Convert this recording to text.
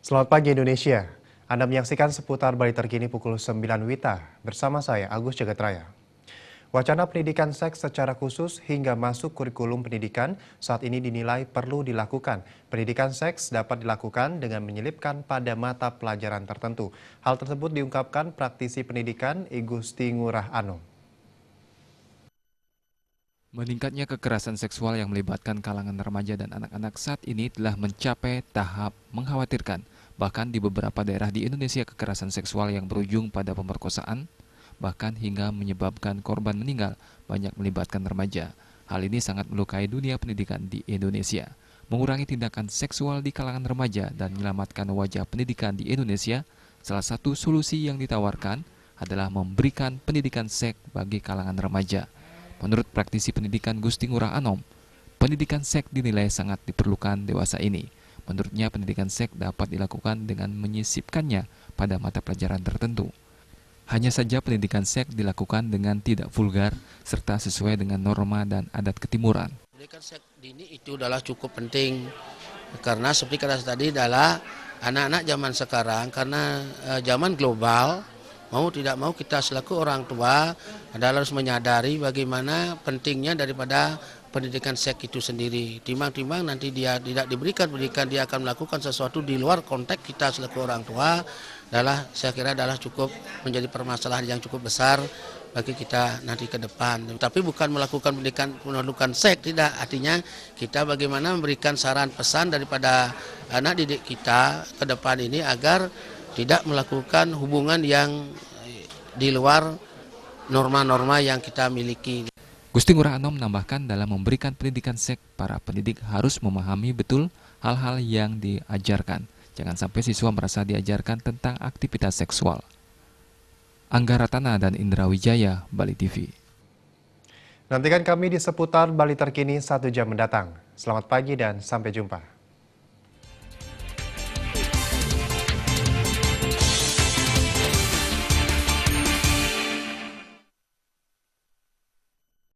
Selamat pagi Indonesia. Anda menyaksikan seputar Bali terkini pukul 9 WITA bersama saya Agus Jagatraya. Wacana pendidikan seks secara khusus hingga masuk kurikulum pendidikan saat ini dinilai perlu dilakukan. Pendidikan seks dapat dilakukan dengan menyelipkan pada mata pelajaran tertentu. Hal tersebut diungkapkan praktisi pendidikan I Gusti Ngurah Anom. Meningkatnya kekerasan seksual yang melibatkan kalangan remaja dan anak-anak saat ini telah mencapai tahap mengkhawatirkan. Bahkan di beberapa daerah di Indonesia kekerasan seksual yang berujung pada pemerkosaan, bahkan hingga menyebabkan korban meninggal, banyak melibatkan remaja. Hal ini sangat melukai dunia pendidikan di Indonesia. Mengurangi tindakan seksual di kalangan remaja dan menyelamatkan wajah pendidikan di Indonesia, salah satu solusi yang ditawarkan adalah memberikan pendidikan seks bagi kalangan remaja. Menurut praktisi pendidikan Gusti Ngurah Anom, pendidikan seks dinilai sangat diperlukan dewasa ini. Menurutnya pendidikan seks dapat dilakukan dengan menyisipkannya pada mata pelajaran tertentu. Hanya saja pendidikan seks dilakukan dengan tidak vulgar serta sesuai dengan norma dan adat ketimuran. Pendidikan seks dini itu adalah cukup penting karena seperti kata tadi adalah anak-anak zaman sekarang karena zaman global. Mau tidak mau kita selaku orang tua adalah harus menyadari bagaimana pentingnya daripada pendidikan seks itu sendiri. Timbang-timbang nanti dia tidak diberikan pendidikan, dia akan melakukan sesuatu di luar konteks kita selaku orang tua, adalah saya kira adalah cukup menjadi permasalahan yang cukup besar bagi kita nanti ke depan. Tapi bukan melakukan pendidikan seks, tidak. Artinya kita bagaimana memberikan saran pesan daripada anak didik kita ke depan ini agar tidak melakukan hubungan yang di luar norma-norma yang kita miliki. Gusti Ngurah Anom menambahkan dalam memberikan pendidikan seks, para pendidik harus memahami betul hal-hal yang diajarkan. Jangan sampai siswa merasa diajarkan tentang aktivitas seksual. Angga Ratana dan Indra Wijaya, Bali TV. Nantikan kami di seputar Bali terkini 1 jam mendatang. Selamat pagi dan sampai jumpa.